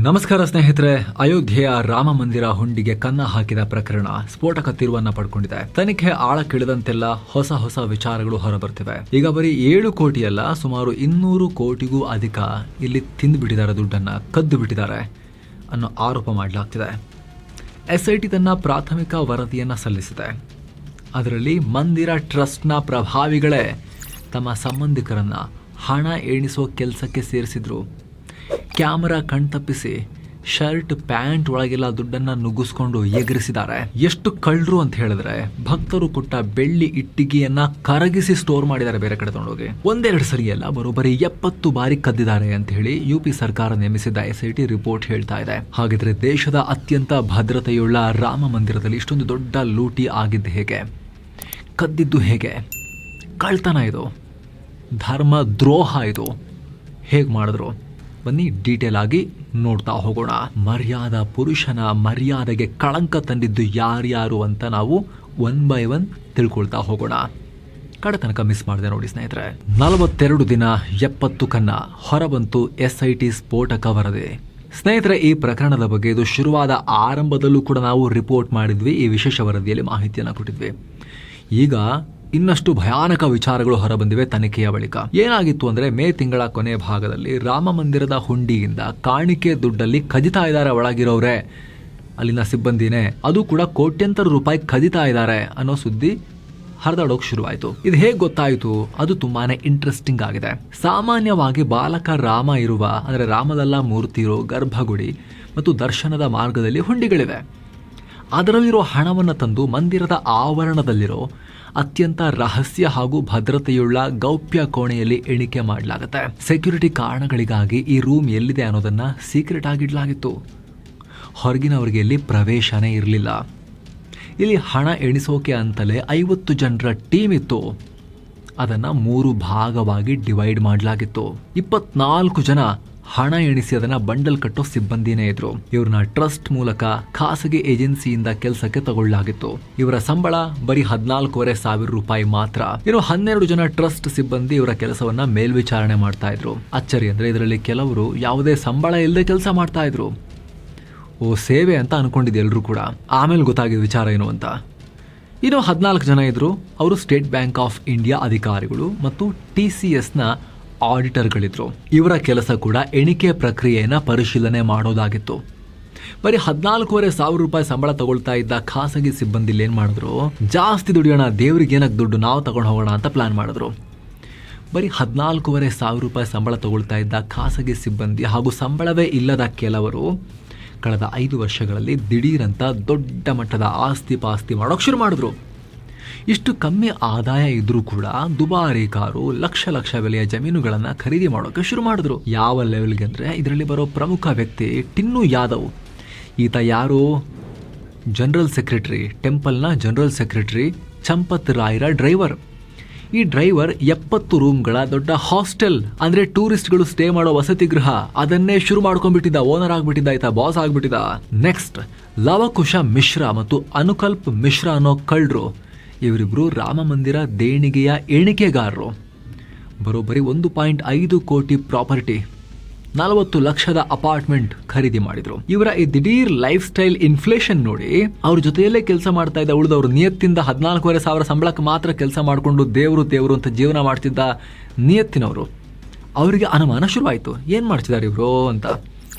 ನಮಸ್ಕಾರ ಸ್ನೇಹಿತರೆ. ಅಯೋಧ್ಯೆಯ ರಾಮ ಮಂದಿರ ಹುಂಡಿಗೆ ಕನ್ನ ಹಾಕಿದ ಪ್ರಕರಣ ಸ್ಫೋಟಕ ತಿರುವನ್ನ ಪಡ್ಕೊಂಡಿದೆ. ತನಿಖೆ ಆಳಕ್ಕಿಳಿದಂತೆಲ್ಲ ಹೊಸ ವಿಚಾರಗಳು ಹೊರಬರ್ತಿವೆ. ಈಗ ಬರೀ 7 ಕೋಟಿಯಲ್ಲ, ಸುಮಾರು 200 ಕೋಟಿಗೂ ಅಧಿಕ ಇಲ್ಲಿ ತಿಂದುಬಿಟ್ಟಿದ್ದಾರೆ, ದುಡ್ಡನ್ನ ಕದ್ದು ಬಿಟ್ಟಿದ್ದಾರೆ ಅನ್ನೋ ಆರೋಪ ಮಾಡಲಾಗ್ತಿದೆ. SIT ತನ್ನ ಪ್ರಾಥಮಿಕ ವರದಿಯನ್ನ ಸಲ್ಲಿಸಿದೆ. ಅದರಲ್ಲಿ ಮಂದಿರ ಟ್ರಸ್ಟ್ನ ಪ್ರಭಾವಿಗಳೇ ತಮ್ಮ ಸಂಬಂಧಿಕರನ್ನ ಹಣ ಎಣಿಸೋ ಕೆಲಸಕ್ಕೆ ಸೇರಿಸಿದ್ರು. ಕ್ಯಾಮರಾ ಕಣ್ತಪ್ಪಿಸಿ ಶರ್ಟ್ ಪ್ಯಾಂಟ್ ಒಳಗೆಲ್ಲ ದುಡ್ಡನ್ನ ನುಗ್ಗಿಸ್ಕೊಂಡು ಎಗರಿಸಿದ್ದಾರೆ. ಎಷ್ಟು ಕಳ್ಳರು ಅಂತ ಹೇಳಿದ್ರೆ, ಭಕ್ತರು ಕೊಟ್ಟ ಬೆಳ್ಳಿ ಇಟ್ಟಿಗೆಯನ್ನ ಕರಗಿಸಿ ಸ್ಟೋರ್ ಮಾಡಿದ್ದಾರೆ ಬೇರೆ ಕಡೆ ತಗೊಂಡೋಗಿ. ಒಂದೆರಡು ಸರಿಯಲ್ಲ, ಬರೋಬ್ಬರಿ 70 ಬಾರಿ ಕದ್ದಿದ್ದಾರೆ ಅಂತ ಹೇಳಿ UP ಸರ್ಕಾರ ನೇಮಿಸಿದ್ದ SIT ರಿಪೋರ್ಟ್ ಹೇಳ್ತಾ ಇದೆ. ಹಾಗಿದ್ರೆ ದೇಶದ ಅತ್ಯಂತ ಭದ್ರತೆಯುಳ್ಳ ರಾಮ ಮಂದಿರದಲ್ಲಿ ಇಷ್ಟೊಂದು ದೊಡ್ಡ ಲೂಟಿ ಆಗಿದ್ದು ಹೇಗೆ? ಕದ್ದಿದ್ದು ಹೇಗೆ? ಕಳ್ತನ ಇದು, ಧರ್ಮ ದ್ರೋಹ ಇದು, ಹೇಗೆ ಮಾಡಿದ್ರು? ಬನ್ನಿ ಡೀಟೇಲ್ ಆಗಿ ನೋಡ್ತಾ ಹೋಗೋಣ. ಮರ್ಯಾದಾ ಪುರುಷನ ಮರ್ಯಾದೆಗೆ ಕಳಂಕ ತಂದಿದ್ದು ಯಾರ್ಯಾರು ಅಂತ ನಾವು 1 by 1 ತಿಳ್ಕೊಳ್ತಾ ಹೋಗೋಣ. ಕಡೆ ತನಕ ಮಿಸ್ ಮಾಡಿದೆ ನೋಡಿ ಸ್ನೇಹಿತರೆ. 42 ದಿನ 70 ಕನ್ನ ಹೊರಬಂತು SIT ಸ್ಫೋಟಕ ವರದಿ. ಸ್ನೇಹಿತರೆ, ಈ ಪ್ರಕರಣದ ಬಗ್ಗೆ ಇದು ಶುರುವಾದ ಆರಂಭದಲ್ಲೂ ಕೂಡ ನಾವು ರಿಪೋರ್ಟ್ ಮಾಡಿದ್ವಿ. ಈ ವಿಶೇಷ ವರದಿಯಲ್ಲಿ ಮಾಹಿತಿಯನ್ನು ಕೊಟ್ಟಿದ್ವಿ. ಈಗ ಇನ್ನಷ್ಟು ಭಯಾನಕ ವಿಚಾರಗಳು ಹೊರಬಂದಿವೆ ತನಿಖೆಯ ಬಳಿಕ. ಏನಾಗಿತ್ತು ಅಂದ್ರೆ, ಮೇ ತಿಂಗಳ ಕೊನೆ ಭಾಗದಲ್ಲಿ ರಾಮ ಮಂದಿರದ ಹುಂಡಿಯಿಂದ ಕಾಣಿಕೆ ದುಡ್ಡಲ್ಲಿ ಕದಿತಾ ಇದ್ದಾರೆ ಒಳಗಿರೋರೆ, ಅಲ್ಲಿನ ಸಿಬ್ಬಂದಿನೇ, ಅದು ಕೂಡ ಕೋಟ್ಯಂತರ ರೂಪಾಯಿ ಕದಿತಾ ಇದ್ದಾರೆ ಅನ್ನೋ ಸುದ್ದಿ ಹರಿದಾಡೋಕ್ ಶುರುವಾಯಿತು. ಇದು ಹೇಗೆ ಗೊತ್ತಾಯಿತು? ಅದು ತುಂಬಾನೇ ಇಂಟ್ರೆಸ್ಟಿಂಗ್ ಆಗಿದೆ. ಸಾಮಾನ್ಯವಾಗಿ ಬಾಲಕ ರಾಮ ಇರುವ, ಅಂದರೆ ರಾಮಲಲ್ಲ ಮೂರ್ತಿ ಇರೋ ಗರ್ಭಗುಡಿ ಮತ್ತು ದರ್ಶನದ ಮಾರ್ಗದಲ್ಲಿ ಹುಂಡಿಗಳಿವೆ. ಅದರಲ್ಲಿರೋ ಹಣವನ್ನು ತಂದು ಮಂದಿರದ ಆವರಣದಲ್ಲಿರೋ ಅತ್ಯಂತ ರಹಸ್ಯ ಹಾಗೂ ಭದ್ರತೆಯುಳ್ಳ ಗೌಪ್ಯ ಕೋಣೆಯಲ್ಲಿ ಎಣಿಕೆ ಮಾಡಲಾಗುತ್ತೆ. ಸೆಕ್ಯೂರಿಟಿ ಕಾರಣಗಳಿಗಾಗಿ ಈ ರೂಮ್ ಎಲ್ಲಿದೆ ಅನ್ನೋದನ್ನ ಸೀಕ್ರೆಟ್ ಆಗಿಡಲಾಗಿತ್ತು. ಹೊರಗಿನವರಿಗೆ ಇಲ್ಲಿ ಪ್ರವೇಶನೇ ಇರಲಿಲ್ಲ. ಇಲ್ಲಿ ಹಣ ಎಣಿಸೋಕೆ ಅಂತಲೇ 50 ಜನರ ಟೀಮ್ ಇತ್ತು. ಅದನ್ನ 3 ಭಾಗವಾಗಿ ಡಿವೈಡ್ ಮಾಡಲಾಗಿತ್ತು. 24 ಜನ ಹಣ ಎಣಿಸಿ ಅದನ್ನ ಬಂಡಲ್ ಕಟ್ಟೋ ಸಿಬ್ಬಂದಿನೇ ಇದ್ರು. ಇವ್ರನ್ನ ಟ್ರಸ್ಟ್ ಮೂಲಕ ಖಾಸಗಿ ಏಜೆನ್ಸಿಯಿಂದ ಕೆಲಸಕ್ಕೆ ತಗೊಳ್ಳಲಾಗಿತ್ತು. ಇವರ ಸಂಬಳ ಬರೀ 14,500 ರೂಪಾಯಿ ಮಾತ್ರ. ಇನ್ನು 12 ಜನ ಟ್ರಸ್ಟ್ ಸಿಬ್ಬಂದಿ ಇವರ ಕೆಲಸವನ್ನ ಮೇಲ್ವಿಚಾರಣೆ ಮಾಡ್ತಾ ಇದ್ರು. ಅಚ್ಚರಿ ಅಂದ್ರೆ, ಇದರಲ್ಲಿ ಕೆಲವರು ಯಾವುದೇ ಸಂಬಳ ಇಲ್ಲದೆ ಕೆಲಸ ಮಾಡ್ತಾ ಇದ್ರು. ಸೇವೆ ಅಂತ ಅನ್ಕೊಂಡಿದ್ದು ಎಲ್ರು ಕೂಡ. ಆಮೇಲೆ ಗೊತ್ತಾಗಿದ್ದ ವಿಚಾರ ಏನು ಅಂತ. ಇನ್ನು 14 ಜನ ಇದ್ರು. ಅವರು ಸ್ಟೇಟ್ ಬ್ಯಾಂಕ್ ಆಫ್ ಇಂಡಿಯಾ ಅಧಿಕಾರಿಗಳು ಮತ್ತು TCSನ ಆಡಿಟರ್ಗಳಿದ್ರು. ಇವರ ಕೆಲಸ ಕೂಡ ಎಣಿಕೆ ಪ್ರಕ್ರಿಯೆಯನ್ನ ಪರಿಶೀಲನೆ ಮಾಡೋದಾಗಿತ್ತು. ಬರೀ 14,500 ರೂಪಾಯಿ ಸಂಬಳ ತಗೊಳ್ತಾ ಇದ್ದ ಖಾಸಗಿ ಸಿಬ್ಬಂದಿ ಏನ್ ಮಾಡಿದ್ರು, ಜಾಸ್ತಿ ದುಡಿಯೋಣ, ದೇವ್ರಿಗೆ ಏನಕ್ಕೆ ದುಡ್ಡು, ನಾವು ತಗೊಂಡು ಹೋಗೋಣ ಅಂತ ಪ್ಲಾನ್ ಮಾಡಿದ್ರು. ಬರೀ 14,500 ರೂಪಾಯಿ ಸಂಬಳ ತಗೊಳ್ತಾ ಇದ್ದ ಖಾಸಗಿ ಸಿಬ್ಬಂದಿ ಹಾಗೂ ಸಂಬಳವೇ ಇಲ್ಲದ ಕೆಲವರು ಕಳೆದ 5 ವರ್ಷಗಳಲ್ಲಿ ದಿಢೀರಂತ ದೊಡ್ಡ ಮಟ್ಟದ ಆಸ್ತಿ ಪಾಸ್ತಿ ಮಾಡೋಕೆ ಶುರು ಮಾಡಿದ್ರು. ಇಷ್ಟು ಕಮ್ಮಿ ಆದಾಯ ಇದ್ರೂ ಕೂಡ ದುಬಾರಿ ಕಾರು, ಲಕ್ಷ ಬೆಲೆಯ ಜಮೀನುಗಳನ್ನ ಖರೀದಿ ಮಾಡೋಕೆ ಶುರು ಮಾಡಿದ್ರು. ಯಾವ ಲೆವೆಲ್ಗೆ ಅಂದ್ರೆ, ಇದರಲ್ಲಿ ಬರೋ ಪ್ರಮುಖ ವ್ಯಕ್ತಿ ಟಿನ್ನು ಯಾದವ್. ಈತ ಯಾರು? ಜನರಲ್ ಸೆಕ್ರೆಟರಿ, ಟೆಂಪಲ್ನ ಜನರಲ್ ಸೆಕ್ರೆಟರಿ ಚಂಪತ್ ರಾಯ್ರ ಡ್ರೈವರ್. ಈ ಡ್ರೈವರ್ 70 ರೂಮ್ಗಳ ದೊಡ್ಡ ಹಾಸ್ಟೆಲ್, ಅಂದ್ರೆ ಟೂರಿಸ್ಟ್ಗಳು ಸ್ಟೇ ಮಾಡೋ ವಸತಿ ಗೃಹ, ಅದನ್ನೇ ಶುರು ಮಾಡ್ಕೊಂಡ್ಬಿಟ್ಟಿದ್ದ. ಓನರ್ ಆಗ್ಬಿಟ್ಟಿದ್ದ, ಆಯ್ತಾ, ಬಾಸ್ ಆಗ್ಬಿಟ್ಟಿದ್ದ. ನೆಕ್ಸ್ಟ್, ಲವಕುಶ ಮಿಶ್ರಾ ಮತ್ತು ಅನುಕಲ್ಪ್ ಮಿಶ್ರಾ ಅನ್ನೋ ಕಳ್ಳರು. ಇವರಿಬ್ರು ರಾಮ ಮಂದಿರ ದೇಣಿಗೆಯ ಎಣಿಕೆಗಾರರು. ಬರೋಬ್ಬರಿ 1.5 ಕೋಟಿ ಪ್ರಾಪರ್ಟಿ, 40 ಲಕ್ಷದ ಅಪಾರ್ಟ್ಮೆಂಟ್ ಖರೀದಿ ಮಾಡಿದ್ರು. ಇವರ ಈ ದಿಢೀರ್ ಲೈಫ್ ಸ್ಟೈಲ್ ಇನ್ಫ್ಲೇಷನ್ ನೋಡಿ, ಅವ್ರ ಜೊತೆಯಲ್ಲೇ ಕೆಲಸ ಮಾಡ್ತಾ ಇದ್ದ ಉಳಿದವರು ನಿಯತ್ತಿಂದ 14,500 ಸಂಬಳಕ್ಕೆ ಮಾತ್ರ ಕೆಲಸ ಮಾಡಿಕೊಂಡು ದೇವರು ಅಂತ ಜೀವನ ಮಾಡ್ತಿದ್ದ ನಿಯತ್ತಿನವರು, ಅವರಿಗೆ ಅನುಮಾನ ಶುರುವಾಯಿತು. ಏನ್ ಮಾಡ್ತಿದ್ದಾರೆ ಇವರು ಅಂತ.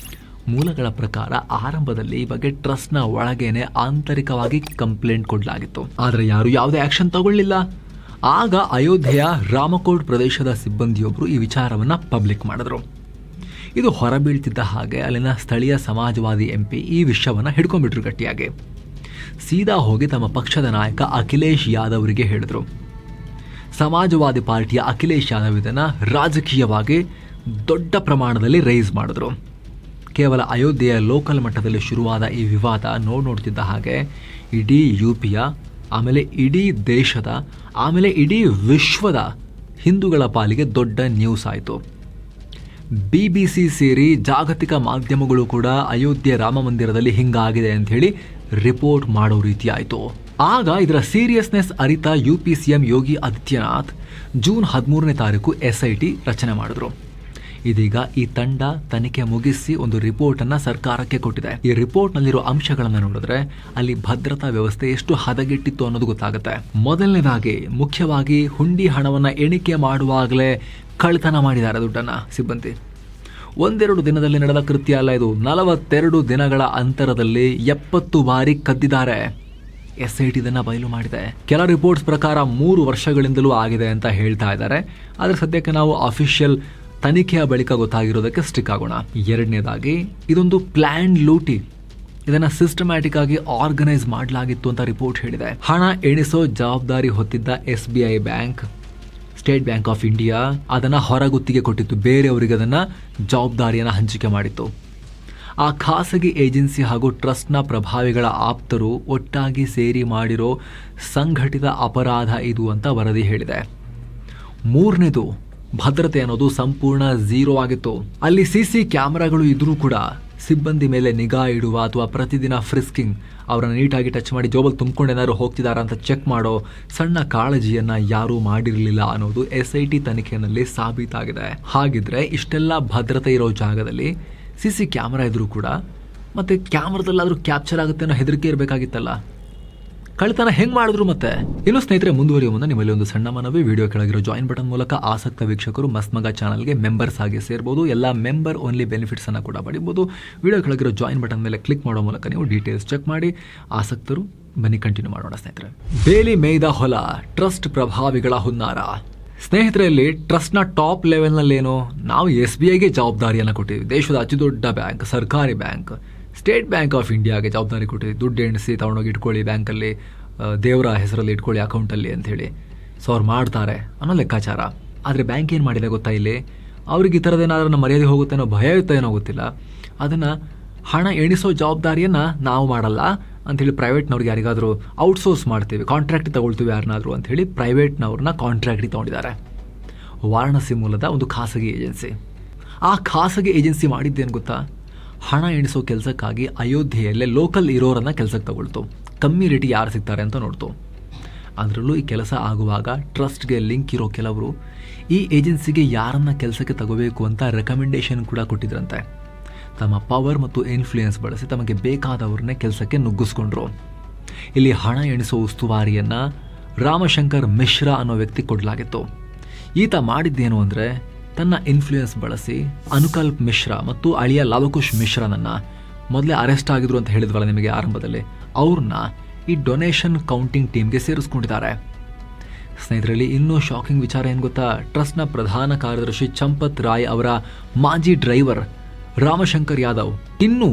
ಮೂಲಗಳ ಪ್ರಕಾರ ಆರಂಭದಲ್ಲಿ ಈ ಬಗ್ಗೆ ಟ್ರಸ್ಟ್ನ ಒಳಗೇನೆ ಆಂತರಿಕವಾಗಿ ಕಂಪ್ಲೇಂಟ್ ಕೊಡಲಾಗಿತ್ತು. ಆದರೆ ಯಾರು ಯಾವುದೇ ಆಕ್ಷನ್ ತಗೊಳ್ಳಿಲ್ಲ. ಆಗ ಅಯೋಧ್ಯೆಯ ರಾಮಕೋಟ್ ಪ್ರದೇಶದ ಸಿಬ್ಬಂದಿಯೊಬ್ಬರು ಈ ವಿಚಾರವನ್ನ ಪಬ್ಲಿಕ್ ಮಾಡಿದ್ರು. ಇದು ಹೊರಬೀಳ್ತಿದ್ದ ಹಾಗೆ ಅಲ್ಲಿನ ಸ್ಥಳೀಯ ಸಮಾಜವಾದಿ MP ಈ ವಿಷಯವನ್ನ ಹಿಡ್ಕೊಂಡ್ಬಿಟ್ರು ಗಟ್ಟಿಯಾಗಿ. ಸೀದಾ ಹೋಗಿ ತಮ್ಮ ಪಕ್ಷದ ನಾಯಕ ಅಖಿಲೇಶ್ ಯಾದವ್ ಅವರಿಗೆ ಹೇಳಿದ್ರು. ಸಮಾಜವಾದಿ ಪಾರ್ಟಿಯ ಅಖಿಲೇಶ್ ಯಾದವ್ ಇದನ್ನ ರಾಜಕೀಯವಾಗಿ ದೊಡ್ಡ ಪ್ರಮಾಣದಲ್ಲಿ ರೈಸ್ ಮಾಡಿದ್ರು. ಕೇವಲ ಅಯೋಧ್ಯೆಯ ಲೋಕಲ್ ಮಟ್ಟದಲ್ಲಿ ಶುರುವಾದ ಈ ವಿವಾದ ನೋಡ್ತಿದ್ದ ಹಾಗೆ ಇಡೀ UPಯ, ಆಮೇಲೆ ಇಡೀ ದೇಶದ, ಆಮೇಲೆ ಇಡೀ ವಿಶ್ವದ ಹಿಂದೂಗಳ ಪಾಲಿಗೆ ದೊಡ್ಡ ನ್ಯೂಸ್ ಆಯಿತು. BBC ಸೇರಿ ಜಾಗತಿಕ ಮಾಧ್ಯಮಗಳು ಕೂಡ ಅಯೋಧ್ಯೆ ರಾಮ ಮಂದಿರದಲ್ಲಿ ಹಿಂಗಾಗಿದೆ ಅಂತ ಹೇಳಿ ರಿಪೋರ್ಟ್ ಮಾಡೋ ರೀತಿ ಆಯಿತು. ಆಗ ಇದರ ಸೀರಿಯಸ್ನೆಸ್ ಅರಿತ UP CM Yogi Adityanath June 13ನೇ ತಾರೀಕು SIT ರಚನೆ ಮಾಡಿದ್ರು. ಇದೀಗ ಈ ತಂಡ ತನಿಖೆ ಮುಗಿಸಿ ಒಂದು ರಿಪೋರ್ಟ್ ಅನ್ನ ಸರ್ಕಾರಕ್ಕೆ ಕೊಟ್ಟಿದೆ. ಈ ರಿಪೋರ್ಟ್ ನಲ್ಲಿರೋ ಅಂಶಗಳನ್ನ ನೋಡಿದ್ರೆ ಅಲ್ಲಿ ಭದ್ರತಾ ವ್ಯವಸ್ಥೆ ಎಷ್ಟು ಹದಗೆಟ್ಟಿತ್ತು ಅನ್ನೋದು ಗೊತ್ತಾಗುತ್ತೆ. ಮೊದಲನೇದಾಗಿ ಮುಖ್ಯವಾಗಿ ಹುಂಡಿ ಹಣವನ್ನ ಎಣಿಕೆ ಮಾಡುವಾಗಲೇ ಕಳ್ಳತನ ಮಾಡಿದ್ದಾರೆ ದುಡ್ಡನ್ನ ಸಿಬ್ಬಂದಿ. ಒಂದೆರಡು ದಿನದಲ್ಲಿ ನಡೆದ ಕೃತ್ಯ ಅಲ್ಲ ಇದು. 42 ದಿನಗಳ ಅಂತರದಲ್ಲಿ 70 ಬಾರಿ ಕದ್ದಿದ್ದಾರೆ. SIT ಇದನ್ನ ಬಯಲು ಮಾಡಿದೆ. ಕೆಲ ರಿಪೋರ್ಟ್ಸ್ ಪ್ರಕಾರ 3 ವರ್ಷಗಳಿಂದಲೂ ಆಗಿದೆ ಅಂತ ಹೇಳ್ತಾ ಇದ್ದಾರೆ. ಆದರೆ ಸದ್ಯಕ್ಕೆ ನಾವು ಅಫಿಷಿಯಲ್ ತನಿಖೆಯ ಬಳಿಕ ಗೊತ್ತಾಗಿರೋದಕ್ಕೆ ಸ್ಟಿಕ್ ಆಗೋಣ. ಎರಡನೇದಾಗಿ ಇದೊಂದು ಪ್ಲಾನ್ ಲೂಟಿ. ಇದನ್ನ ಸಿಸ್ಟಮ್ಯಾಟಿಕ್ ಆಗಿ ಆರ್ಗನೈಸ್ ಮಾಡಲಾಗಿತ್ತು ಅಂತ ರಿಪೋರ್ಟ್ ಹೇಳಿದೆ. ಹಣ ಎಣಿಸೋ ಜವಾಬ್ದಾರಿ ಹೊತ್ತಿದ್ದ SBI bank, state bank of India ಅದನ್ನ ಹೊರಗುತ್ತಿಗೆ ಕೊಟ್ಟಿತ್ತು. ಬೇರೆಯವರಿಗೆ ಅದನ್ನ ಜವಾಬ್ದಾರಿಯನ್ನು ಹಂಚಿಕೆ ಮಾಡಿತ್ತು. ಆ ಖಾಸಗಿ ಏಜೆನ್ಸಿ ಹಾಗೂ ಟ್ರಸ್ಟ್ನ ಪ್ರಭಾವಿಗಳ ಆಪ್ತರು ಒಟ್ಟಾಗಿ ಸೇರಿ ಮಾಡಿರೋ ಸಂಘಟಿತ ಅಪರಾಧ ಇದು ಅಂತ ವರದಿ ಹೇಳಿದೆ. ಮೂರನೇದು, ಭದ್ರತೆ ಅನ್ನೋದು ಸಂಪೂರ್ಣ ಝೀರೋ ಆಗಿತ್ತು. ಅಲ್ಲಿ CC ಕ್ಯಾಮೆರಾಗಳು ಇದ್ರೂ ಕೂಡ ಸಿಬ್ಬಂದಿ ಮೇಲೆ ನಿಗಾ ಇಡುವ ಅಥವಾ ಪ್ರತಿದಿನ ಫ್ರಿಸ್ಕಿಂಗ್, ಅವರನ್ನು ನೀಟಾಗಿ ಟಚ್ ಮಾಡಿ ಜೋಬಲ್ ತುಂಬಿಕೊಂಡೇನಾದ್ರು ಹೋಗ್ತಿದಾರ ಅಂತ ಚೆಕ್ ಮಾಡೋ ಸಣ್ಣ ಕಾಳಜಿಯನ್ನ ಯಾರೂ ಮಾಡಿರಲಿಲ್ಲ ಅನ್ನೋದು SIT ತನಿಖೆಯಲ್ಲಿ ಸಾಬೀತಾಗಿದೆ. ಹಾಗಿದ್ರೆ ಇಷ್ಟೆಲ್ಲ ಭದ್ರತೆ ಇರೋ ಜಾಗದಲ್ಲಿ CC ಕ್ಯಾಮ್ರಾ ಇದ್ರೂ ಕೂಡ ಮತ್ತೆ ಕ್ಯಾಮ್ರಾದಲ್ಲಾದ್ರೂ ಕ್ಯಾಪ್ಚರ್ ಆಗುತ್ತೆ ಅನ್ನೋ ಹೆದರಿಕೆ ಇರಬೇಕಾಗಿತ್ತಲ್ಲ. ಕಳ್ತನ ಹೆಂಗ್ ಮಾಡಿದ್ರು ಮತ್ತೆ? ಇನ್ನು ಸ್ನೇಹಿತರೆ, ಮುಂದುವರಿಯುವ ಮುನ್ನ ನಿಮ್ಮಲ್ಲಿ ಒಂದು ಸಣ್ಣ ಮನವಿ. ವಿಡಿಯೋ ಕೆಳಗಿರೋ ಜಾಯಿನ್ ಬಟನ್ ಮೂಲಕ ಆಸಕ್ತ ವೀಕ್ಷಕರು ಮಸ್ತ್ ಮಗ ಚಾನಲ್ಗೆ ಮೆಂಬರ್ಸ್ ಆಗಿ ಸೇರ್ಬೋದು. ಎಲ್ಲ ಮೆಂಬರ್ ಓನ್ಲಿ ಬೆನಿಫಿಟ್ಸ್ ಅನ್ನ ಕೂಡ ಪಡಿಬಹುದು. ವಿಡಿಯೋ ಕೆಳಗಿರೋ ಜಾಯಿನ್ ಬಟನ್ ಮೇಲೆ ಕ್ಲಿಕ್ ಮಾಡೋ ಮೂಲಕ ನೀವು ಡೀಟೇಲ್ಸ್ ಚೆಕ್ ಮಾಡಿ. ಆಸಕ್ತರು ಬನ್ನಿ ಕಂಟಿನ್ಯೂ ಮಾಡೋಣ ಸ್ನೇಹಿತರೆ. ಬೇಲಿ ಮೇಯ್ದ ಹೊಲ, ಟ್ರಸ್ಟ್ ಪ್ರಭಾವಿಗಳ ಹುನ್ನಾರ. ಸ್ನೇಹಿತರೆ, ಇಲ್ಲಿ ಟ್ರಸ್ಟ್ನ ಟಾಪ್ ಲೆವೆಲ್ನಲ್ಲೇನು, ನಾವು SBIಗೆ ಜವಾಬ್ದಾರಿಯನ್ನು ಕೊಟ್ಟಿದ್ವಿ. ದೇಶದ ಅತಿ ದೊಡ್ಡ ಬ್ಯಾಂಕ್, ಸರ್ಕಾರಿ ಬ್ಯಾಂಕ್, ಸ್ಟೇಟ್ ಬ್ಯಾಂಕ್ ಆಫ್ ಇಂಡಿಯಾಗೆ ಜವಾಬ್ದಾರಿ ಕೊಟ್ಟಿದ್ವಿ. ದುಡ್ಡು ಎಣಿಸಿ ತಗೊಂಡೋಗಿ ಇಟ್ಕೊಳ್ಳಿ ಬ್ಯಾಂಕಲ್ಲಿ, ದೇವರ ಹೆಸರಲ್ಲಿ ಇಟ್ಕೊಳ್ಳಿ ಅಕೌಂಟಲ್ಲಿ ಅಂಥೇಳಿ. ಸೊ ಅವ್ರು ಮಾಡ್ತಾರೆ ಅನ್ನೋ ಲೆಕ್ಕಾಚಾರ. ಆದರೆ ಬ್ಯಾಂಕ್ ಏನು ಮಾಡಿದೆ ಗೊತ್ತಾ, ಇಲ್ಲಿ ಅವ್ರಿಗೆ ಈ ಥರದ್ದೇನಾದ್ರೂ ನಮ್ಮ ಮರ್ಯಾದೆ ಹೋಗುತ್ತೇನೋ ಭಯ ಇರುತ್ತೋ ಏನೋ ಗೊತ್ತಿಲ್ಲ, ಅದನ್ನು ಹಣ ಎಣಿಸೋ ಜವಾಬ್ದಾರಿಯನ್ನು ನಾವು ಮಾಡಲ್ಲ ಅಂಥೇಳಿ ಪ್ರೈವೇಟ್ನವ್ರಿಗೆ ಯಾರಿಗಾದರೂ ಔಟ್ಸೋರ್ಸ್ ಮಾಡ್ತೀವಿ, ಕಾಂಟ್ರಾಕ್ಟ್ ತಗೊಳ್ತೀವಿ ಯಾರನ್ನಾದರೂ ಅಂಥೇಳಿ ಪ್ರೈವೇಟ್ನವ್ರನ್ನ ಕಾಂಟ್ರಾಕ್ಟಿಗೆ ತೊಗೊಂಡಿದ್ದಾರೆ. ವಾರಣಾಸಿ ಮೂಲದ ಒಂದು ಖಾಸಗಿ ಏಜೆನ್ಸಿ. ಆ ಖಾಸಗಿ ಏಜೆನ್ಸಿ ಮಾಡಿದ್ದೇನು ಗೊತ್ತಾ, ಹಣ ಎಣಿಸೋ ಕೆಲಸಕ್ಕಾಗಿ ಅಯೋಧ್ಯೆಯಲ್ಲೇ ಲೋಕಲ್ ಇರೋರನ್ನ ಕೆಲಸಕ್ಕೆ ತಗೊಳ್ತು. ಕಮ್ಮಿ ರೇಟಿಗೆ ಯಾರು ಸಿಗ್ತಾರೆ ಅಂತ ನೋಡ್ತು. ಅದರಲ್ಲೂ ಈ ಕೆಲಸ ಆಗುವಾಗ ಟ್ರಸ್ಟ್ಗೆ ಲಿಂಕ್ ಇರೋ ಕೆಲವರು ಈ ಏಜೆನ್ಸಿಗೆ ಯಾರನ್ನ ಕೆಲಸಕ್ಕೆ ತಗೋಬೇಕು ಅಂತ ರೆಕಮೆಂಡೇಶನ್ ಕೂಡ ಕೊಟ್ಟಿದ್ರಂತೆ. ತಮ್ಮ ಪವರ್ ಮತ್ತು ಇನ್ಫ್ಲೂಯೆನ್ಸ್ ಬಳಸಿ ತಮಗೆ ಬೇಕಾದವ್ರನ್ನೇ ಕೆಲಸಕ್ಕೆ ನುಗ್ಗಿಸ್ಕೊಂಡ್ರು. ಇಲ್ಲಿ ಹಣ ಎಣಿಸೋ ಉಸ್ತುವಾರಿಯನ್ನ ರಾಮಶಂಕರ್ ಮಿಶ್ರಾ ಅನ್ನೋ ವ್ಯಕ್ತಿ ಕೊಡಲಾಗಿತ್ತು. ಈತ ಮಾಡಿದ್ದೇನು ಅಂದರೆ, ತನ್ನ ಇನ್ಫ್ಲೂಯೆನ್ಸ್ ಬಳಸಿ ಅನುಕಲ್ಪ್ ಮಿಶ್ರಾ ಮತ್ತು ಅಳಿಯ ಲವಕುಶ್ ಮಿಶ್ರಾನನ್ನ ಮೊದಲೇ ಅರೆಸ್ಟ್ ಆಗಿದ್ರು ಅಂತ ಹೇಳಿದ್ವಲ್ಲ ನಿಮಗೆ ಆರಂಭದಲ್ಲಿ, ಅವ್ರನ್ನ ಈ ಡೊನೇಷನ್ ಕೌಂಟಿಂಗ್ ಟೀಮ್ಗೆ ಸೇರಿಸ್ಕೊಂಡಿದ್ದಾರೆ. ಸ್ನೇಹಿತರಲ್ಲಿ ಇನ್ನೂ ಶಾಕಿಂಗ್ ವಿಚಾರ ಏನು ಗೊತ್ತಾ, ಟ್ರಸ್ಟ್ನ ಪ್ರಧಾನ ಕಾರ್ಯದರ್ಶಿ ಚಂಪತ್ ರಾಯ್ ಅವರ ಮಾಜಿ ಡ್ರೈವರ್ ರಾಮಶಂಕರ್ ಯಾದವ್ ಟಿನ್ನು,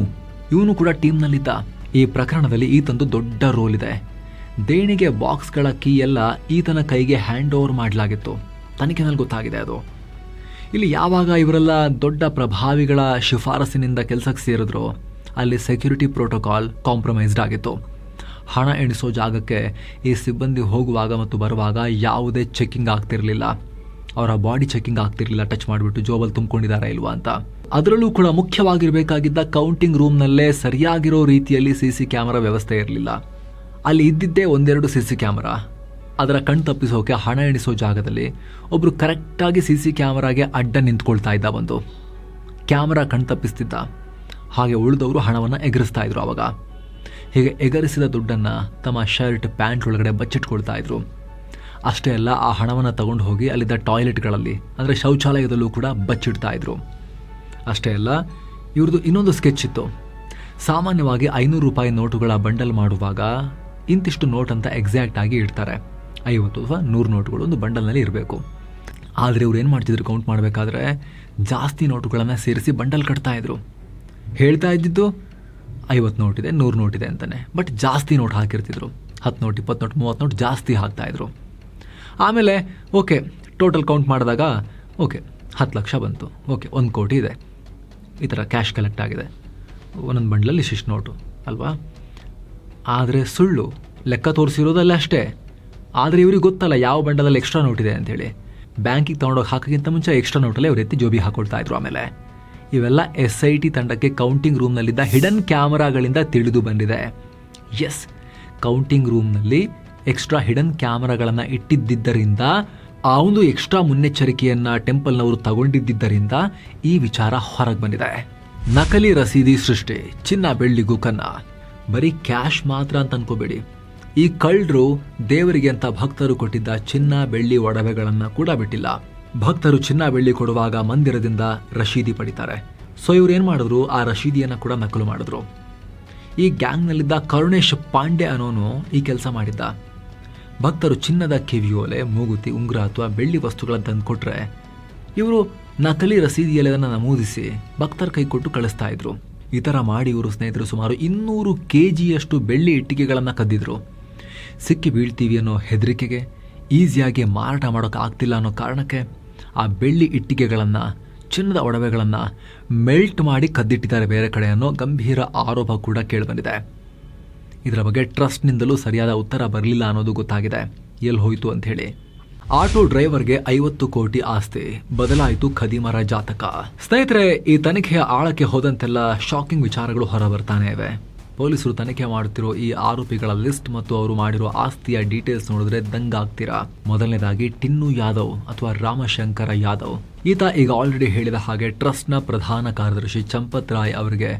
ಇವನು ಕೂಡ ಟೀಮ್ನಲ್ಲಿದ್ದ. ಈ ಪ್ರಕರಣದಲ್ಲಿ ಈತಂದು ದೊಡ್ಡ ರೋಲ್ ಇದೆ. ದೇಣಿಗೆ ಬಾಕ್ಸ್ಗಳ ಕೀ ಎಲ್ಲ ಈತನ ಕೈಗೆ ಹ್ಯಾಂಡ್ ಓವರ್ ಮಾಡಲಾಗಿತ್ತು. ತನಿಖೆನಲ್ಲಿ ಗೊತ್ತಾಗಿದೆ ಅದು. ಇಲ್ಲಿ ಯಾವಾಗ ಇವರೆಲ್ಲ ದೊಡ್ಡ ಪ್ರಭಾವಿಗಳ ಶಿಫಾರಸಿನಿಂದ ಕೆಲಸಕ್ಕೆ ಸೇರಿದ್ರು, ಅಲ್ಲಿ ಸೆಕ್ಯೂರಿಟಿ ಪ್ರೋಟೋಕಾಲ್ ಕಾಂಪ್ರಮೈಸ್ಡ್ ಆಗಿತ್ತು. ಹಣ ಎಣಿಸೋ ಜಾಗಕ್ಕೆ ಈ ಸಿಬ್ಬಂದಿ ಹೋಗುವಾಗ ಮತ್ತು ಬರುವಾಗ ಯಾವುದೇ ಚೆಕಿಂಗ್ ಆಗ್ತಿರಲಿಲ್ಲ. ಅವರ ಬಾಡಿ ಚೆಕಿಂಗ್ ಆಗ್ತಿರ್ಲಿಲ್ಲ, ಟಚ್ ಮಾಡಿಬಿಟ್ಟು ಜೋಬಲ್ ತುಂಬಿಕೊಂಡಿದ್ದಾರಾ ಇಲ್ವಾ ಅಂತ. ಅದರಲ್ಲೂ ಕೂಡ ಮುಖ್ಯವಾಗಿರಬೇಕಾಗಿದ್ದ ಕೌಂಟಿಂಗ್ ರೂಮ್ನಲ್ಲೇ ಸರಿಯಾಗಿರೋ ರೀತಿಯಲ್ಲಿ CC ಕ್ಯಾಮರಾ ವ್ಯವಸ್ಥೆ ಇರಲಿಲ್ಲ. ಅಲ್ಲಿ ಇದ್ದಿದ್ದೇ 1-2 CC ಕ್ಯಾಮರಾ. ಅದರ ಕಣ್ ತಪ್ಪಿಸೋಕೆ ಹಣ ಎಣಿಸೋ ಜಾಗದಲ್ಲಿ ಒಬ್ರು ಕರೆಕ್ಟಾಗಿ CC ಕ್ಯಾಮರಾಗೆ ಅಡ್ಡ ನಿಂತ್ಕೊಳ್ತಾ ಇದ್ದ, ಬಂದು ಕ್ಯಾಮರಾ ಕಣ್ ತಪ್ಪಿಸ್ತಿದ್ದ. ಹಾಗೆ ಉಳಿದವರು ಹಣವನ್ನು ಎಗರಿಸ್ತಾ ಇದ್ರು. ಅವಾಗ ಹೀಗೆ ಎಗರಿಸಿದ ದುಡ್ಡನ್ನು ತಮ್ಮ ಶರ್ಟ್ ಪ್ಯಾಂಟ್ ಒಳಗಡೆ ಬಚ್ಚಿಟ್ಕೊಳ್ತಾ ಇದ್ರು. ಅಷ್ಟೇ ಅಲ್ಲ, ಆ ಹಣವನ್ನು ತಗೊಂಡು ಹೋಗಿ ಅಲ್ಲಿದ್ದ ಟಾಯ್ಲೆಟ್ಗಳಲ್ಲಿ ಅಂದರೆ ಶೌಚಾಲಯದಲ್ಲೂ ಕೂಡ ಬಚ್ಚಿಡ್ತಾ ಇದ್ರು. ಅಷ್ಟೇ ಅಲ್ಲ, ಇವ್ರದ್ದು ಇನ್ನೊಂದು ಸ್ಕೆಚ್ ಇತ್ತು. ಸಾಮಾನ್ಯವಾಗಿ 500 ರೂಪಾಯಿ ನೋಟುಗಳ ಬಂಡಲ್ ಮಾಡುವಾಗ ಇಂತಿಷ್ಟು ನೋಟ್ ಅಂತ ಎಕ್ಸಾಕ್ಟ್ ಆಗಿ ಇಡ್ತಾರೆ. 50 ಅಥವಾ 100 ನೋಟುಗಳು ಒಂದು ಬಂಡಲ್ನಲ್ಲಿ ಇರಬೇಕು. ಆದರೆ ಇವ್ರು ಏನು ಮಾಡ್ತಿದ್ರು, ಕೌಂಟ್ ಮಾಡಬೇಕಾದ್ರೆ ಜಾಸ್ತಿ ನೋಟುಗಳನ್ನು ಸೇರಿಸಿ ಬಂಡಲ್ ಕಟ್ತಾ ಇದ್ರು. ಹೇಳ್ತಾ ಇದ್ದಿದ್ದು 50 ನೋಟಿದೆ 100 ನೋಟಿದೆ ಅಂತಾನೆ, ಬಟ್ ಜಾಸ್ತಿ ನೋಟ್ ಹಾಕಿರ್ತಿದ್ರು. 10 ನೋಟ್ 20 ನೋಟ್ 30 ನೋಟ್ ಜಾಸ್ತಿ ಹಾಕ್ತಾಯಿದ್ರು. ಆಮೇಲೆ ಓಕೆ ಟೋಟಲ್ ಕೌಂಟ್ ಮಾಡಿದಾಗ ಓಕೆ 10 ಲಕ್ಷ ಬಂತು, ಓಕೆ 1 ಕೋಟಿ ಇದೆ, ಈ ಥರ ಕ್ಯಾಶ್ ಕಲೆಕ್ಟ್ ಆಗಿದೆ, ಒಂದೊಂದು ಬಂಡ್ಲಲ್ಲಿ ಇಷ್ಟಿಷ್ಟು ನೋಟು ಅಲ್ವಾ. ಆದರೆ ಸುಳ್ಳು, ಲೆಕ್ಕ ತೋರಿಸಿರೋದಲ್ಲ ಅಷ್ಟೇ. ಆದರೆ ಇವ್ರಿಗೆ ಗೊತ್ತಲ್ಲ ಯಾವ ಬಂಡಲಲ್ಲಿ ಎಕ್ಸ್ಟ್ರಾ ನೋಟ್ ಇದೆ ಅಂಥೇಳಿ. ಬ್ಯಾಂಕಿಗೆ ತೊಗೊಂಡೋಗಿ ಹಾಕೋಕ್ಕಿಂತ ಮುಂಚೆ ಎಕ್ಸ್ಟ್ರಾ ನೋಟಲ್ಲೇ ಅವ್ರು ಎತ್ತಿ ಜೋಬಿ ಹಾಕೊಳ್ತಾ ಇದ್ರು. ಆಮೇಲೆ ಇವೆಲ್ಲ SIT ತಂಡಕ್ಕೆ ಕೌಂಟಿಂಗ್ ರೂಮ್ನಲ್ಲಿದ್ದ ಹಿಡನ್ ಕ್ಯಾಮರಾಗಳಿಂದ ತಿಳಿದು ಬಂದಿದೆ. ಎಸ್, ಕೌಂಟಿಂಗ್ ರೂಮ್ನಲ್ಲಿ ಎಕ್ಸ್ಟ್ರಾ ಹಿಡನ್ ಕ್ಯಾಮರಾಗಳನ್ನು ಇಟ್ಟಿದ್ದರಿಂದ ಆ ಒಂದು ಎಕ್ಸ್ಟ್ರಾ ಮುನ್ನೆಚ್ಚರಿಕೆಯನ್ನ ಟೆಂಪಲ್ನವರು ತಗೊಂಡಿದ್ದರಿಂದ ಈ ವಿಚಾರ ಹೊರಗೆ ಬಂದಿದೆ. ನಕಲಿ ರಸೀದಿ ಸೃಷ್ಟಿ, ಚಿನ್ನ ಬೆಳ್ಳಿಗೂ ಕನ್ನ. ಬರೀ ಕ್ಯಾಶ್ ಮಾತ್ರ ಅಂತ ಅನ್ಕೋಬೇಡಿ. ಈ ಕಳ್ಳರು ದೇವರಿಗೆ ಅಂತ ಭಕ್ತರು ಕೊಟ್ಟಿದ್ದ ಚಿನ್ನ ಬೆಳ್ಳಿ ಒಡವೆಗಳನ್ನ ಕೂಡ ಬಿಟ್ಟಿಲ್ಲ. ಭಕ್ತರು ಚಿನ್ನ ಬೆಳ್ಳಿ ಕೊಡುವಾಗ ಮಂದಿರದಿಂದ ರಶೀದಿ ಪಡಿತಾರೆ. ಸೊ ಇವ್ರು ಏನ್ ಮಾಡಿದ್ರು, ಆ ರಶೀದಿಯನ್ನ ಕೂಡ ನಕಲು ಮಾಡಿದ್ರು. ಈ ಗ್ಯಾಂಗ್ನಲ್ಲಿದ್ದ ಕರುಣೇಶ್ ಪಾಂಡೆ ಅನ್ನೋನು ಈ ಕೆಲಸ ಮಾಡಿದ್ದ. ಭಕ್ತರು ಚಿನ್ನದ ಕಿವಿಯೋಲೆ, ಮೂಗುತಿ, ಉಂಗುರ ಅಥವಾ ಬೆಳ್ಳಿ ವಸ್ತುಗಳನ್ನು ತಂದು ಕೊಟ್ರೆ ಇವರು ನಕಲಿ ರಸೀದಿಯಲ್ಲಿ ಅದನ್ನು ನಮೂದಿಸಿ ಭಕ್ತರ ಕೈ ಕೊಟ್ಟು ಕಳಿಸ್ತಾ ಇದ್ರು. ಈ ಥರ ಮಾಡಿ ಇವರು ಸ್ನೇಹಿತರು ಸುಮಾರು 200 kg ಬೆಳ್ಳಿ ಇಟ್ಟಿಗೆಗಳನ್ನು ಕದ್ದಿದ್ರು. ಸಿಕ್ಕಿ ಬೀಳ್ತೀವಿ ಅನ್ನೋ ಹೆದರಿಕೆಗೆ, ಈಸಿಯಾಗಿ ಮಾರಾಟ ಮಾಡೋಕೆ ಆಗ್ತಿಲ್ಲ ಅನ್ನೋ ಕಾರಣಕ್ಕೆ ಆ ಬೆಳ್ಳಿ ಇಟ್ಟಿಗೆಗಳನ್ನು, ಚಿನ್ನದ ಒಡವೆಗಳನ್ನು ಮೆಲ್ಟ್ ಮಾಡಿ ಕದ್ದಿಟ್ಟಿದ್ದಾರೆ ಬೇರೆ ಕಡೆ ಅನ್ನೋ ಗಂಭೀರ ಆರೋಪ ಕೂಡ ಕೇಳಿಬಂದಿದೆ. ಇದರ ಬಗ್ಗೆ ಟ್ರಸ್ಟ್ನಿಂದಲೂ ಸರಿಯಾದ ಉತ್ತರ ಬರಲಿಲ್ಲ ಅನ್ನೋದು ಗೊತ್ತಾಗಿದೆ, ಎಲ್ಲಿ ಹೋಯಿತು ಅಂತ ಹೇಳಿ. ಆಟೋ ಡ್ರೈವರ್ಗೆ 50 ಕೋಟಿ ಆಸ್ತಿ, ಬದಲಾಯಿತು ಖದೀಮರ ಜಾತಕ. ಸ್ನೇಹಿತರೆ, ಈ ತನಿಖೆಯ ಆಳಕ್ಕೆ ಹೋದಂತೆಲ್ಲ ಶಾಕಿಂಗ್ ವಿಚಾರಗಳು ಹೊರ ಬರ್ತಾನೆ ಇವೆ. ಪೊಲೀಸರು ತನಿಖೆ ಮಾಡುತ್ತಿರೋ ಈ ಆರೋಪಿಗಳ ಲಿಸ್ಟ್ ಮತ್ತು ಅವರು ಮಾಡಿರೋ ಆಸ್ತಿಯ ಡೀಟೇಲ್ಸ್ ನೋಡಿದ್ರೆ ದಂಗಾಗ್ತೀರಾ. ಮೊದಲನೇದಾಗಿ ಟಿನ್ನು ಯಾದವ್ ಅಥವಾ ರಾಮಶಂಕರ ಯಾದವ್. ಈತ ಈಗ ಆಲ್ರೆಡಿ ಹೇಳಿದ ಹಾಗೆ ಟ್ರಸ್ಟ್ನ ಪ್ರಧಾನ ಕಾರ್ಯದರ್ಶಿ ಚಂಪತ್ ರಾಯ್ ಅವರಿಗೆ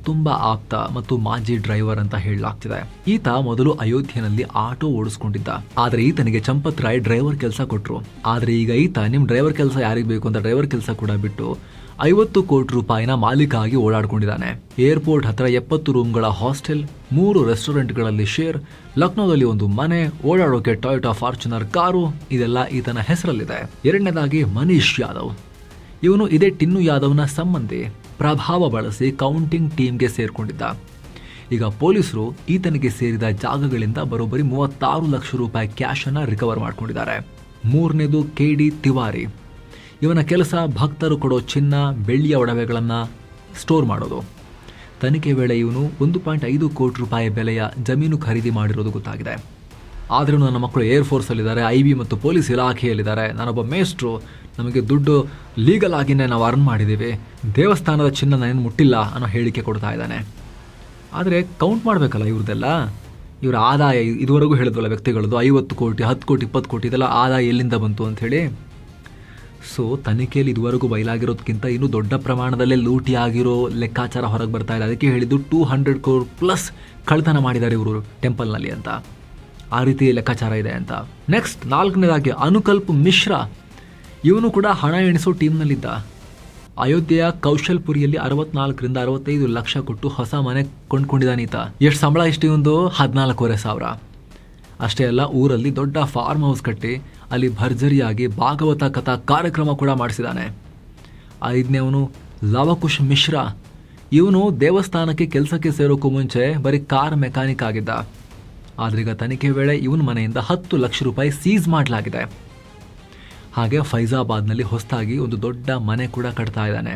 ತುಂಬಾ ಆಪ್ತ ಮತ್ತು ಮಾಜಿ ಡ್ರೈವರ್ ಅಂತ ಹೇಳಲಾಗ್ತಿದೆ. ಈತ ಮೊದಲು ಅಯೋಧ್ಯೆಯಲ್ಲಿ ಆಟೋ ಓಡಿಸ್ಕೊಂಡಿದ್ದ. ಆದ್ರೆ ಈತನಿಗೆ ಚಂಪತ್ ರಾಯ್ ಡ್ರೈವರ್ ಕೆಲಸ ಕೊಟ್ರು. ಆದ್ರೆ ಈಗ ಈತ ನಿಮ್ ಡ್ರೈವರ್ ಕೆಲಸ ಯಾರಿಗೆ ಬೇಕು ಅಂತ ಡ್ರೈವರ್ ಕೆಲಸ ಕೂಡ ಬಿಟ್ಟು 50 ಕೋಟಿ ರೂಪಾಯಿನ ಮಾಲೀಕ ಆಗಿ ಓಡಾಡ್ಕೊಂಡಿದ್ದಾನೆ. ಏರ್ಪೋರ್ಟ್ ಹತ್ರ 70 ರೂಮ್ಗಳ ಹಾಸ್ಟೆಲ್, 3 ರೆಸ್ಟೋರೆಂಟ್ಗಳಲ್ಲಿ ಶೇರ್, ಲಕ್ನೋದಲ್ಲಿ ಒಂದು ಮನೆ, ಓಡಾಡೋಕೆ ಟೊಯೋಟಾ ಫಾರ್ಚುನರ್ ಕಾರು, ಇದೆಲ್ಲ ಈತನ ಹೆಸರಲ್ಲಿದೆ. ಎರಡನೇದಾಗಿ ಮನೀಶ್ ಯಾದವ್. ಇವನು ಇದೇ ಟಿನ್ನು ಯಾದವ್ನ ಸಂಬಂಧಿ. ಪ್ರಭಾವ ಬಳಸಿ ಕೌಂಟಿಂಗ್ ಟೀಮ್ಗೆ ಸೇರ್ಕೊಂಡಿದ್ದ. ಈಗ ಪೊಲೀಸರು ಈತನಿಗೆ ಸೇರಿದ ಜಾಗಗಳಿಂದ ಬರೋಬ್ಬರಿ 36 ಲಕ್ಷ ರೂಪಾಯಿ ಕ್ಯಾಶ್ ಅನ್ನ ರಿಕವರ್ ಮಾಡ್ಕೊಂಡಿದ್ದಾರೆ. ಮೂರನೇದು KD ತಿವಾರಿ. ಇವನ ಕೆಲಸ ಭಕ್ತರು ಕೊಡೋ ಚಿನ್ನ ಬೆಳ್ಳಿಯ ಒಡವೆಗಳನ್ನ ಸ್ಟೋರ್ ಮಾಡೋದು. ತನಿಖೆ ವೇಳೆ ಇವನು 1.5 ಕೋಟಿ ರೂಪಾಯಿ ಬೆಲೆಯ ಜಮೀನು ಖರೀದಿ ಮಾಡಿರೋದು ಗೊತ್ತಾಗಿದೆ. ಆದ್ರೂ ನನ್ನ ಮಕ್ಕಳು ಏರ್ಫೋರ್ಸ್ ಅಲ್ಲಿದ್ದಾರೆ, IB ಮತ್ತು ಪೊಲೀಸ್ ಇಲಾಖೆಯಲ್ಲಿದ್ದಾರೆ, ನಾನೊಬ್ಬ ಮೇಸ್ಟ್ರು, ನಮಗೆ ದುಡ್ಡು ಲೀಗಲ್ ಆಗಿನೇ ನಾವು ಅರ್ನ್ ಮಾಡಿದ್ದೀವಿ, ದೇವಸ್ಥಾನದ ಚಿನ್ನ ನಾನೇನು ಮುಟ್ಟಿಲ್ಲ ಅನ್ನೋ ಹೇಳಿಕೆ ಕೊಡ್ತಾ ಇದ್ದಾನೆ. ಆದರೆ ಕೌಂಟ್ ಮಾಡಬೇಕಲ್ಲ ಇವ್ರದ್ದೆಲ್ಲ. ಇವರ ಆದಾಯ ಇದುವರೆಗೂ ಹೇಳಿದ್ವಲ್ಲ ವ್ಯಕ್ತಿಗಳದ್ದು 50 ಕೋಟಿ 10 ಕೋಟಿ 20 ಕೋಟಿ ಇದೆಲ್ಲ ಆದಾಯ ಎಲ್ಲಿಂದ ಬಂತು ಅಂತ ಹೇಳಿ. ಸೊ ತನಿಖೆಯಲ್ಲಿ ಇದುವರೆಗೂ ಬಯಲಾಗಿರೋದಕ್ಕಿಂತ ಇನ್ನೂ ದೊಡ್ಡ ಪ್ರಮಾಣದಲ್ಲೇ ಲೂಟಿ ಆಗಿರೋ ಲೆಕ್ಕಾಚಾರ ಹೊರಗೆ ಬರ್ತಾ ಇದೆ. ಅದಕ್ಕೆ ಹೇಳಿದ್ದು 200 crore ಪ್ಲಸ್ ಕಳ್ತನ ಮಾಡಿದ್ದಾರೆ ಇವರು ಟೆಂಪಲ್ನಲ್ಲಿ ಅಂತ. ಆ ರೀತಿ ಲೆಕ್ಕಾಚಾರ ಇದೆ ಅಂತ. ನೆಕ್ಸ್ಟ್ 4ನೇದಾಗಿ ಅನುಕಲ್ಪ್ ಮಿಶ್ರಾ. ಇವನು ಕೂಡ ಹಣ ಎಣಿಸೋ ಟೀಮ್ನಲ್ಲಿದ್ದ. ಅಯೋಧ್ಯೆಯ ಕೌಶಲ್ಪುರಿಯಲ್ಲಿ 64ರಿಂದ 65 ಲಕ್ಷ ಕೊಟ್ಟು ಹೊಸ ಮನೆ ಕೊಂಡ್ಕೊಂಡಿದ್ದಾನೆ ಈತ. ಎಷ್ಟು ಸಂಬಳ ಇಷ್ಟು ಒಂದು 14,500. ಅಷ್ಟೇ ಅಲ್ಲ, ಊರಲ್ಲಿ ದೊಡ್ಡ ಫಾರ್ಮ್ ಹೌಸ್ ಕಟ್ಟಿ ಅಲ್ಲಿ ಭರ್ಜರಿಯಾಗಿ ಭಾಗವತ ಕಥಾ ಕಾರ್ಯಕ್ರಮ ಕೂಡ ಮಾಡಿಸಿದ್ದಾನೆ. 5ನೇವನು ಲವಕುಶ್ ಮಿಶ್ರಾ. ಇವನು ದೇವಸ್ಥಾನಕ್ಕೆ ಕೆಲಸಕ್ಕೆ ಸೇರೋಕ್ಕೂ ಮುಂಚೆ ಬರೀ ಕಾರ್ ಮೆಕ್ಯಾನಿಕ್ ಆಗಿದ್ದ. ಆದ್ರೀಗ ತನಿಖೆ ವೇಳೆ ಇವನ ಮನೆಯಿಂದ 10 ಲಕ್ಷ ರೂಪಾಯಿ ಸೀಸ್ ಮಾಡಲಾಗಿದೆ. ಹಾಗೆ ಫೈಜಾಬಾದ್ನಲ್ಲಿ ಹೊಸದಾಗಿ ಒಂದು ದೊಡ್ಡ ಮನೆ ಕೂಡ ಕಟ್ತಾ ಇದ್ದಾನೆ.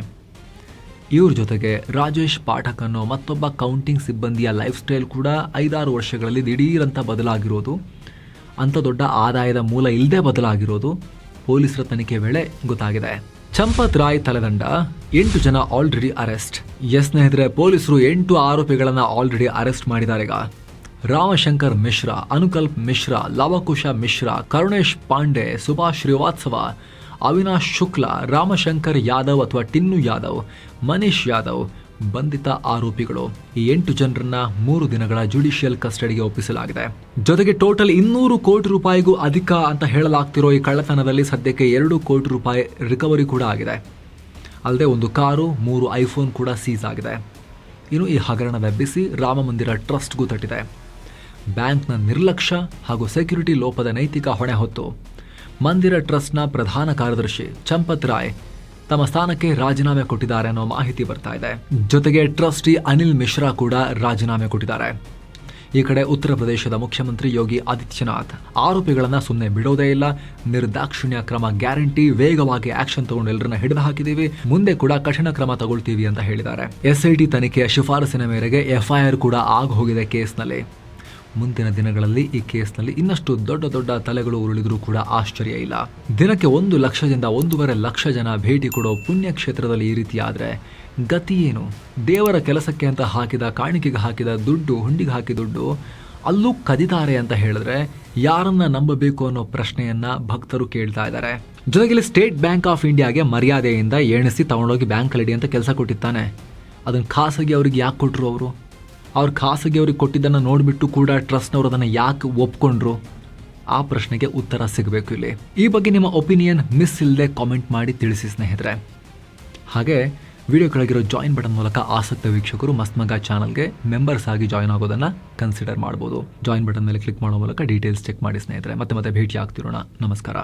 ಇವ್ರ ಜೊತೆಗೆ ರಾಜೇಶ್ ಪಾಠಕ್ ಅನ್ನೋ ಮತ್ತೊಬ್ಬ ಕೌಂಟಿಂಗ್ ಸಿಬ್ಬಂದಿಯ ಲೈಫ್ ಸ್ಟೈಲ್ ಕೂಡ 5-6 ವರ್ಷಗಳಲ್ಲಿ ದಿಢೀರಂತ ಬದಲಾಗಿರೋದು, ಅಂಥ ದೊಡ್ಡ ಆದಾಯದ ಮೂಲ ಇಲ್ಲದೆ ಬದಲಾಗಿರೋದು ಪೊಲೀಸರ ತನಿಖೆ ವೇಳೆ ಗೊತ್ತಾಗಿದೆ. ಚಂಪತ್ ರಾಯ್ ತಲೆದಂಡ, 8 ಜನ ಆಲ್ರೆಡಿ ಅರೆಸ್ಟ್. ಸ್ನೇಹಿತರೆ, ಪೊಲೀಸರು 8 ಆರೋಪಿಗಳನ್ನ ಆಲ್ರೆಡಿ ಅರೆಸ್ಟ್ ಮಾಡಿದ್ದಾರೆ. ಈಗ ರಾಮಶಂಕರ್ ಮಿಶ್ರಾ, ಅನುಕಲ್ಪ್ ಮಿಶ್ರಾ, ಲವಕುಶ ಮಿಶ್ರಾ, ಕರುಣೇಶ್ ಪಾಂಡೆ, ಸುಭಾಷ್ ಶ್ರೀವಾತ್ಸವ, ಅವಿನಾಶ್ ಶುಕ್ಲಾ, ರಾಮಶಂಕರ್ ಯಾದವ್ ಅಥವಾ ಟಿನ್ನು ಯಾದವ್, ಮನೀಶ್ ಯಾದವ್ ಬಂಧಿತ ಆರೋಪಿಗಳು. ಈ 8 ಜನರನ್ನ 3 ದಿನಗಳ ಜುಡಿಷಿಯಲ್ ಕಸ್ಟಡಿಗೆ ಒಪ್ಪಿಸಲಾಗಿದೆ. ಜೊತೆಗೆ ಟೋಟಲ್ 200 ಕೋಟಿ ರೂಪಾಯಿಗೂ ಅಧಿಕ ಅಂತ ಹೇಳಲಾಗ್ತಿರೋ ಈ ಕಳ್ಳತನದಲ್ಲಿ ಸದ್ಯಕ್ಕೆ 2 ಕೋಟಿ ರೂಪಾಯಿ ರಿಕವರಿ ಕೂಡ ಆಗಿದೆ. ಅಲ್ಲದೆ ಒಂದು ಕಾರು, 3 ಐಫೋನ್ ಕೂಡ ಸೀಸ್ ಆಗಿದೆ. ಇನ್ನು ಈ ಹಗರಣದ ಬಿಸಿ ರಾಮಮಂದಿರ ಟ್ರಸ್ಟ್ಗೂ ತಟ್ಟಿದೆ. ಬ್ಯಾಂಕ್ನ ನಿರ್ಲಕ್ಷ್ಯ ಹಾಗೂ ಸೆಕ್ಯೂರಿಟಿ ಲೋಪದ ನೈತಿಕ ಹೊಣೆ ಹೊತ್ತು ಮಂದಿರ ಟ್ರಸ್ಟ್ನ ಪ್ರಧಾನ ಕಾರ್ಯದರ್ಶಿ ಚಂಪತ್ ರಾಯ್ ತಮ್ಮ ಸ್ಥಾನಕ್ಕೆ ರಾಜೀನಾಮೆ ಕೊಟ್ಟಿದ್ದಾರೆ ಅನ್ನೋ ಮಾಹಿತಿ ಬರ್ತಾ ಇದೆ. ಜೊತೆಗೆ ಟ್ರಸ್ಟಿ ಅನಿಲ್ ಮಿಶ್ರಾ ಕೂಡ ರಾಜೀನಾಮೆ ಕೊಟ್ಟಿದ್ದಾರೆ. ಈ ಕಡೆ ಉತ್ತರ ಪ್ರದೇಶದ ಮುಖ್ಯಮಂತ್ರಿ ಯೋಗಿ ಆದಿತ್ಯನಾಥ್ ಆರೋಪಿಗಳನ್ನ ಸುಮ್ಮನೆ ಬಿಡೋದೇ ಇಲ್ಲ, ನಿರ್ದಾಕ್ಷಿಣ್ಯ ಕ್ರಮ ಗ್ಯಾರಂಟಿ, ವೇಗವಾಗಿ ಆಕ್ಷನ್ ತಗೊಂಡು ಎಲ್ಲರನ್ನ ಹಿಡಿದು ಹಾಕಿದೀವಿ, ಮುಂದೆ ಕೂಡ ಕಠಿಣ ಕ್ರಮ ತಗೊಳ್ತೀವಿ ಅಂತ ಹೇಳಿದ್ದಾರೆ. SIT ತನಿಖೆಯ ಶಿಫಾರಸಿನ ಮೇರೆಗೆ FIR ಕೂಡ ಆಗ ಹೋಗಿದೆ ಕೇಸ್ನಲ್ಲಿ. ಮುಂದಿನ ದಿನಗಳಲ್ಲಿ ಈ ಕೇಸ್ನಲ್ಲಿ ಇನ್ನಷ್ಟು ದೊಡ್ಡ ದೊಡ್ಡ ತಲೆಗಳು ಉರುಳಿದ್ರೂ ಕೂಡ ಆಶ್ಚರ್ಯ ಇಲ್ಲ. ದಿನಕ್ಕೆ 1 ಲಕ್ಷದಿಂದ 1.5 ಲಕ್ಷ ಜನ ಭೇಟಿ ಕೊಡೋ ಪುಣ್ಯಕ್ಷೇತ್ರದಲ್ಲಿ ಈ ರೀತಿ ಆದ್ರೆ ಗತಿ ಏನು? ದೇವರ ಕೆಲಸಕ್ಕೆ ಅಂತ ಹಾಕಿದ, ಕಾಣಿಕೆಗೆ ಹಾಕಿದ ದುಡ್ಡು, ಹುಂಡಿಗೆ ಹಾಕಿದ ದುಡ್ಡು ಅಲ್ಲೂ ಕದಿತಾರೆ ಅಂತ ಹೇಳಿದ್ರೆ ಯಾರನ್ನ ನಂಬಬೇಕು ಅನ್ನೋ ಪ್ರಶ್ನೆಯನ್ನ ಭಕ್ತರು ಕೇಳ್ತಾ ಇದ್ದಾರೆ. ಜೊತೆಗೆ ಸ್ಟೇಟ್ ಬ್ಯಾಂಕ್ ಆಫ್ ಇಂಡಿಯಾಗೆ ಮರ್ಯಾದೆಯಿಂದ ಎಣಿಸಿ ತಗೊಂಡೋಗಿ ಬ್ಯಾಂಕ್ ಅಂತ ಕೆಲಸ ಕೊಟ್ಟಿದ್ದಾನೆ. ಅದನ್ನು ಖಾಸಗಿ ಅವ್ರಿಗೆ ಯಾಕೆ ಕೊಟ್ಟರು? ಅವ್ರು ಖಾಸಗಿ ಅವ್ರಿಗೆ ಕೊಟ್ಟಿದ್ದನ್ನು ನೋಡಿಬಿಟ್ಟು ಕೂಡ ಟ್ರಸ್ಟ್ನವರು ಅದನ್ನು ಯಾಕೆ ಒಪ್ಕೊಂಡ್ರು? ಆ ಪ್ರಶ್ನೆಗೆ ಉತ್ತರ ಸಿಗಬೇಕು ಇಲ್ಲಿ. ಈ ಬಗ್ಗೆ ನಿಮ್ಮ ಒಪಿನಿಯನ್ ಮಿಸ್ ಇಲ್ಲದೆ ಕಾಮೆಂಟ್ ಮಾಡಿ ತಿಳಿಸಿ ಸ್ನೇಹಿತರೆ. ಹಾಗೆ ವಿಡಿಯೋ ಕೆಳಗಿರೋ ಜಾಯಿನ್ ಬಟನ್ ಮೂಲಕ ಆಸಕ್ತ ವೀಕ್ಷಕರು ಮಸ್ತ್ ಮಗ ಚಾನಲ್ಗೆ ಮೆಂಬರ್ಸ್ ಆಗಿ ಜಾಯಿನ್ ಆಗೋದನ್ನು ಕನ್ಸಿಡರ್ ಮಾಡ್ಬೋದು. ಜಾಯಿನ್ ಬಟನ್ ಮೇಲೆ ಕ್ಲಿಕ್ ಮಾಡೋ ಮೂಲಕ ಡೀಟೇಲ್ಸ್ ಚೆಕ್ ಮಾಡಿ ಸ್ನೇಹಿತರೆ. ಮತ್ತೆ ಭೇಟಿ ಆಗ್ತಿರೋಣ. ನಮಸ್ಕಾರ.